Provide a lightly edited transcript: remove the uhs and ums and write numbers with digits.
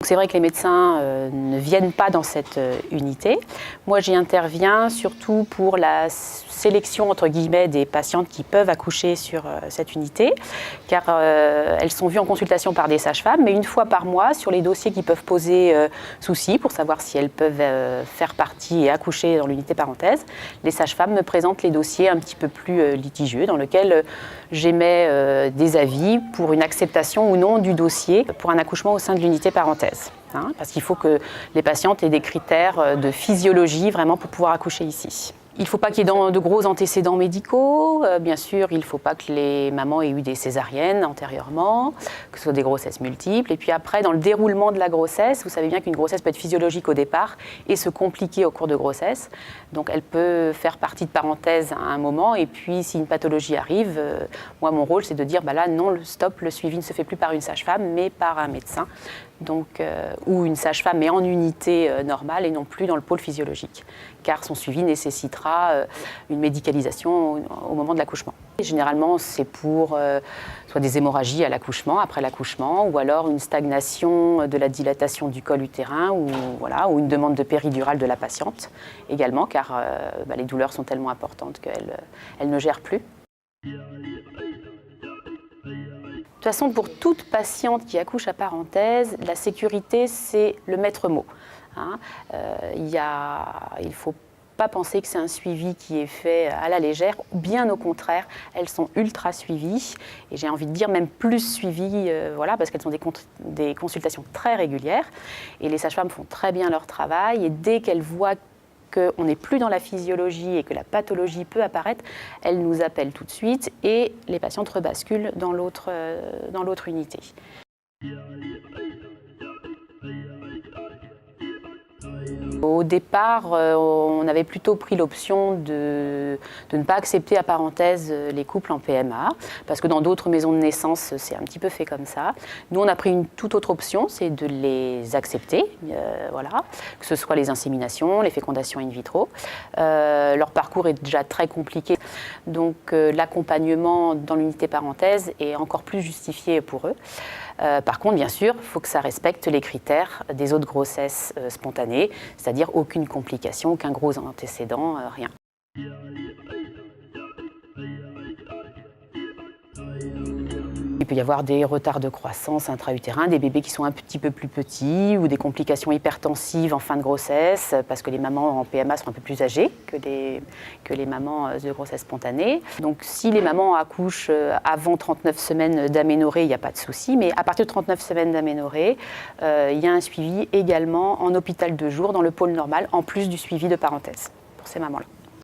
C'est vrai que les médecins ne viennent pas dans cette unité. Moi, j'y interviens surtout pour la sélection, entre guillemets, des patientes qui peuvent accoucher sur cette unité, car elles sont vues en consultation par des sages-femmes, mais une fois par mois, sur les dossiers qui peuvent poser souci, pour savoir si elles peuvent faire partie et accoucher dans l'unité parenthèse, les sages-femmes me présentent les dossiers un petit peu plus litigieux, dans lesquels j'émets des avis pour une acceptation ou non du dossier pour un accouchement au sein de l'unité parenthèse. Parce qu'il faut que les patientes aient des critères de physiologie vraiment pour pouvoir accoucher ici. Il ne faut pas qu'il y ait de gros antécédents médicaux. Bien sûr, il ne faut pas que les mamans aient eu des césariennes antérieurement, que ce soit des grossesses multiples. Et puis après, dans le déroulement de la grossesse, vous savez bien qu'une grossesse peut être physiologique au départ et se compliquer au cours de grossesse. Donc elle peut faire partie de parenthèse à un moment. Et puis si une pathologie arrive, moi mon rôle c'est de dire là non, stop, le suivi ne se fait plus par une sage-femme mais par un médecin. Donc, ou une sage-femme mais en unité normale et non plus dans le pôle physiologique, car son suivi nécessitera une médicalisation au moment de l'accouchement. Généralement, c'est pour soit des hémorragies à l'accouchement, après l'accouchement, ou alors une stagnation de la dilatation du col utérin, ou une demande de péridurale de la patiente également, car les douleurs sont tellement importantes qu'elle ne gère plus. De toute façon, pour toute patiente qui accouche à parenthèse, la sécurité, c'est le maître mot. Il ne faut pas penser que c'est un suivi qui est fait à la légère. Bien au contraire, elles sont ultra suivies. Et j'ai envie de dire même plus suivies, parce qu'elles ont des consultations très régulières. Et les sages-femmes font très bien leur travail. Et dès qu'elles voient qu'on n'est plus dans la physiologie et que la pathologie peut apparaître, elles nous appellent tout de suite et les patientes rebasculent dans l'autre unité. Au départ, on avait plutôt pris l'option de ne pas accepter à parenthèse les couples en PMA, parce que dans d'autres maisons de naissance, c'est un petit peu fait comme ça. Nous, on a pris une toute autre option, c'est de les accepter, que ce soit les inséminations, les fécondations in vitro. Leur parcours est déjà très compliqué, donc l'accompagnement dans l'unité parenthèse est encore plus justifié pour eux. Par contre, bien sûr, il faut que ça respecte les critères des autres grossesses spontanées, c'est-à-dire aucune complication, aucun gros antécédent, rien. Il peut y avoir des retards de croissance intra-utérins, des bébés qui sont un petit peu plus petits ou des complications hypertensives en fin de grossesse parce que les mamans en PMA sont un peu plus âgées que les mamans de grossesse spontanée. Donc si les mamans accouchent avant 39 semaines d'aménorrhée, il n'y a pas de souci, mais à partir de 39 semaines d'aménorrhée, il y a un suivi également en hôpital de jour dans le pôle normal en plus du suivi de parenthèse pour ces mamans-là.